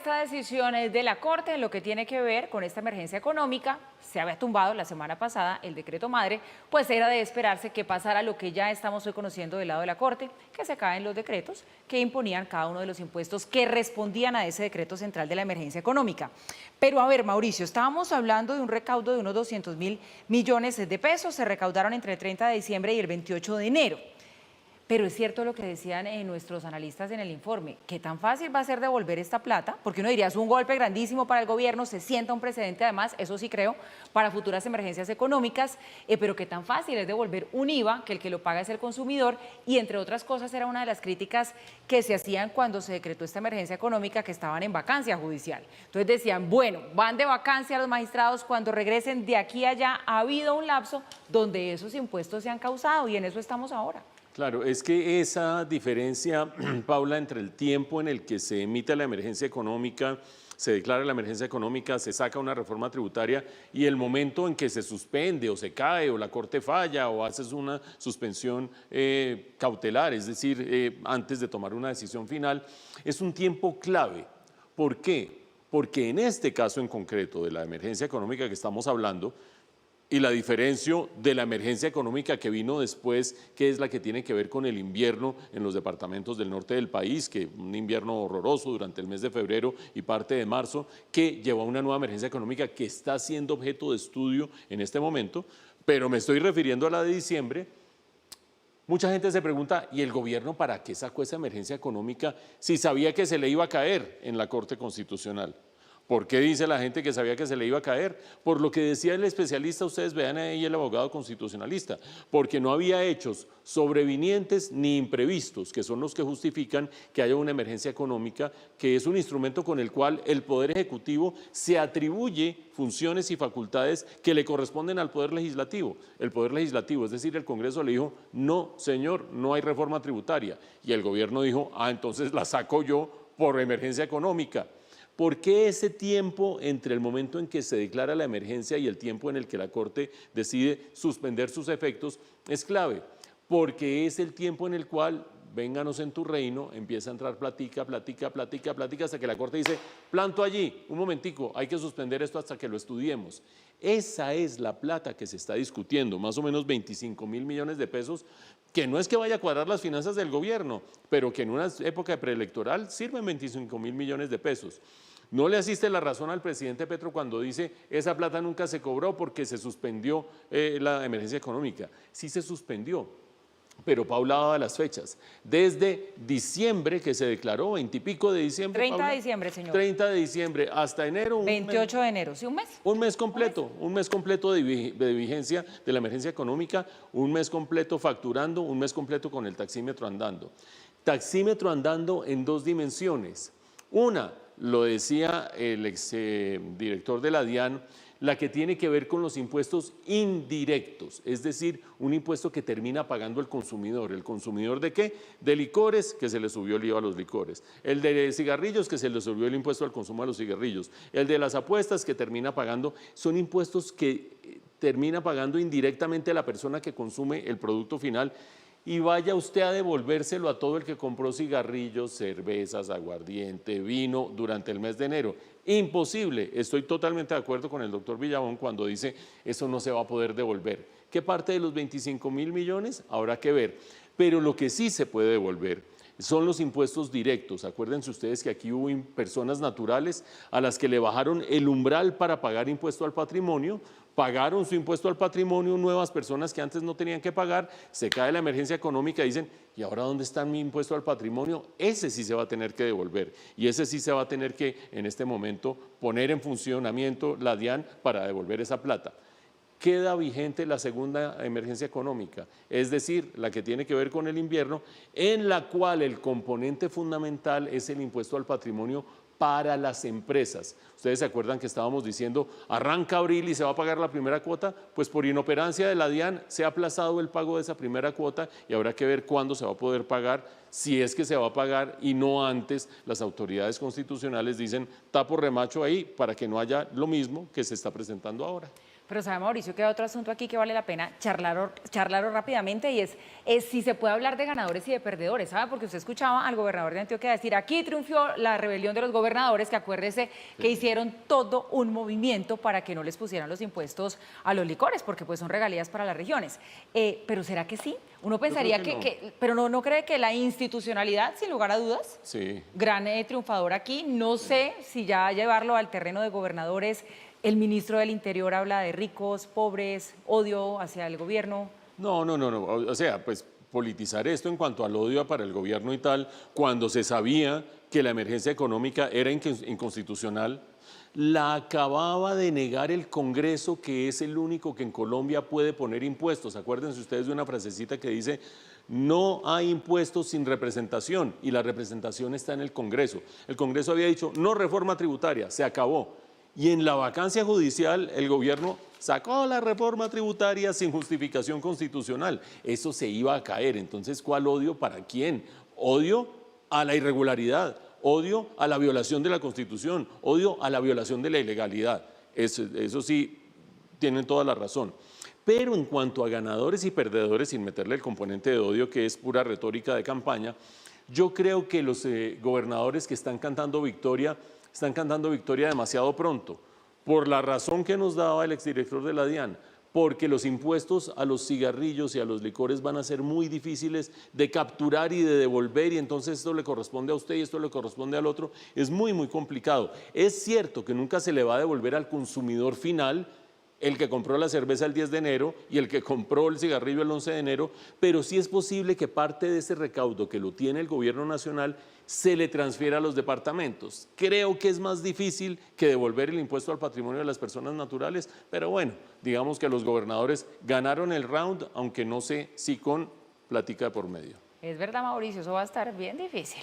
Esta decisión es de la Corte en lo que tiene que ver con esta emergencia económica. Se había tumbado la semana pasada el decreto madre, pues era de esperarse que pasara lo que ya estamos hoy conociendo del lado de la Corte, que se caen los decretos que imponían cada uno de los impuestos que respondían a ese decreto central de la emergencia económica. Pero a ver, Mauricio, estábamos hablando de un recaudo de unos 200.000 millones de pesos, se recaudaron entre el 30 de diciembre y el 28 de enero. Pero es cierto lo que decían nuestros analistas en el informe, ¿qué tan fácil va a ser devolver esta plata? Porque uno diría, es un golpe grandísimo para el gobierno, se sienta un precedente además, eso sí creo, para futuras emergencias económicas, pero ¿qué tan fácil es devolver un IVA, que el que lo paga es el consumidor? Y entre otras cosas era una de las críticas que se hacían cuando se decretó esta emergencia económica, que estaban en vacancia judicial. Entonces decían, bueno, van de vacancia los magistrados, cuando regresen de aquí a allá ha habido un lapso donde esos impuestos se han causado y en eso estamos ahora. Claro, es que esa diferencia, Paula, entre el tiempo en el que se emite la emergencia económica, se declara la emergencia económica, se saca una reforma tributaria y el momento en que se suspende o se cae o la Corte falla o haces una suspensión cautelar, es decir, antes de tomar una decisión final, es un tiempo clave. ¿Por qué? Porque en este caso en concreto de la emergencia económica que estamos hablando, y la diferencia de la emergencia económica que vino después, que es la que tiene que ver con el invierno en los departamentos del norte del país, que un invierno horroroso durante el mes de febrero y parte de marzo, que llevó a una nueva emergencia económica que está siendo objeto de estudio en este momento, pero me estoy refiriendo a la de diciembre. Mucha gente se pregunta, ¿y el gobierno para qué sacó esa emergencia económica si sabía que se le iba a caer en la Corte Constitucional? ¿Por qué dice la gente que sabía que se le iba a caer? Por lo que decía el especialista, ustedes vean ahí el abogado constitucionalista, porque no había hechos sobrevinientes ni imprevistos, que son los que justifican que haya una emergencia económica, que es un instrumento con el cual el Poder Ejecutivo se atribuye funciones y facultades que le corresponden al Poder Legislativo. El Poder Legislativo, es decir, el Congreso le dijo, no, señor, no hay reforma tributaria. Y el gobierno dijo, entonces la saco yo por emergencia económica. ¿Por qué ese tiempo entre el momento en que se declara la emergencia y el tiempo en el que la Corte decide suspender sus efectos es clave? Porque es el tiempo en el cual, vénganos en tu reino, empieza a entrar platica, hasta que la Corte dice, planto allí, un momentico, hay que suspender esto hasta que lo estudiemos. Esa es la plata que se está discutiendo, más o menos 25.000 millones de pesos, que no es que vaya a cuadrar las finanzas del gobierno, pero que en una época preelectoral sirven 25.000 millones de pesos. No le asiste la razón al presidente Petro cuando dice esa plata nunca se cobró porque se suspendió la emergencia económica. Sí se suspendió, pero Paula daba las fechas. Desde diciembre que se declaró, 20 y pico de diciembre, 30 Paula, de diciembre, señor. 30 de diciembre hasta enero. 28 de enero, ¿sí un mes? Un mes completo de vigencia de la emergencia económica, un mes completo facturando, un mes completo con el taxímetro andando. Taxímetro andando en dos dimensiones. Una, lo decía el exdirector de la DIAN, la que tiene que ver con los impuestos indirectos, es decir, un impuesto que termina pagando el consumidor. ¿El consumidor de qué? De licores, que se le subió el IVA a los licores. El de cigarrillos, que se le subió el impuesto al consumo a los cigarrillos. El de las apuestas, que termina pagando, son impuestos que termina pagando indirectamente a la persona que consume el producto final. Y vaya usted a devolvérselo a todo el que compró cigarrillos, cervezas, aguardiente, vino durante el mes de enero. Imposible. Estoy totalmente de acuerdo con el doctor Villabón cuando dice eso no se va a poder devolver. ¿Qué parte de los 25.000 millones? Habrá que ver. Pero lo que sí se puede devolver son los impuestos directos. Acuérdense ustedes que aquí hubo personas naturales a las que le bajaron el umbral para pagar impuesto al patrimonio, pagaron su impuesto al patrimonio nuevas personas que antes no tenían que pagar, se cae la emergencia económica y dicen, ¿y ahora dónde está mi impuesto al patrimonio? Ese sí se va a tener que devolver y ese sí se va a tener que en este momento poner en funcionamiento la DIAN para devolver esa plata. Queda vigente la segunda emergencia económica, es decir, la que tiene que ver con el invierno, en la cual el componente fundamental es el impuesto al patrimonio para las empresas. Ustedes se acuerdan que estábamos diciendo, arranca abril y se va a pagar la primera cuota, pues por inoperancia de la DIAN se ha aplazado el pago de esa primera cuota y habrá que ver cuándo se va a poder pagar, si es que se va a pagar y no antes. Las autoridades constitucionales dicen, tapo remacho ahí para que no haya lo mismo que se está presentando ahora. Pero sabe, Mauricio, que hay otro asunto aquí que vale la pena charlarlo rápidamente y es si se puede hablar de ganadores y de perdedores, ¿sabe? Porque usted escuchaba al gobernador de Antioquia decir, aquí triunfó la rebelión de los gobernadores, que acuérdese que hicieron todo un movimiento para que no les pusieran los impuestos a los licores, porque pues son regalías para las regiones. Pero ¿será que sí? Uno pensaría pero no cree que la institucionalidad, sin lugar a dudas, Sí. gran triunfador aquí. No sé si ya llevarlo al terreno de gobernadores. El ministro del Interior habla de ricos, pobres, odio hacia el gobierno. No. O sea, pues politizar esto en cuanto al odio para el gobierno y tal, cuando se sabía que la emergencia económica era inconstitucional, la acababa de negar el Congreso, que es el único que en Colombia puede poner impuestos. Acuérdense ustedes de una frasecita que dice, no hay impuestos sin representación, y la representación está en el Congreso. El Congreso había dicho, no reforma tributaria, se acabó. Y en la vacancia judicial el gobierno sacó la reforma tributaria sin justificación constitucional. Eso se iba a caer. Entonces, ¿cuál odio para quién? Odio a la irregularidad, odio a la violación de la Constitución, odio a la violación de la ilegalidad. Eso sí, tienen toda la razón. Pero en cuanto a ganadores y perdedores, sin meterle el componente de odio, que es pura retórica de campaña, yo creo que los gobernadores que están cantando victoria demasiado pronto, por la razón que nos daba el exdirector de la DIAN, porque los impuestos a los cigarrillos y a los licores van a ser muy difíciles de capturar y de devolver, y entonces esto le corresponde a usted y esto le corresponde al otro. Es muy complicado. Es cierto que nunca se le va a devolver al consumidor final el que compró la cerveza el 10 de enero y el que compró el cigarrillo el 11 de enero, pero sí es posible que parte de ese recaudo que lo tiene el gobierno nacional se le transfiera a los departamentos. Creo que es más difícil que devolver el impuesto al patrimonio de las personas naturales, pero bueno, digamos que los gobernadores ganaron el round, aunque no sé si con plática de por medio. Es verdad, Mauricio, eso va a estar bien difícil.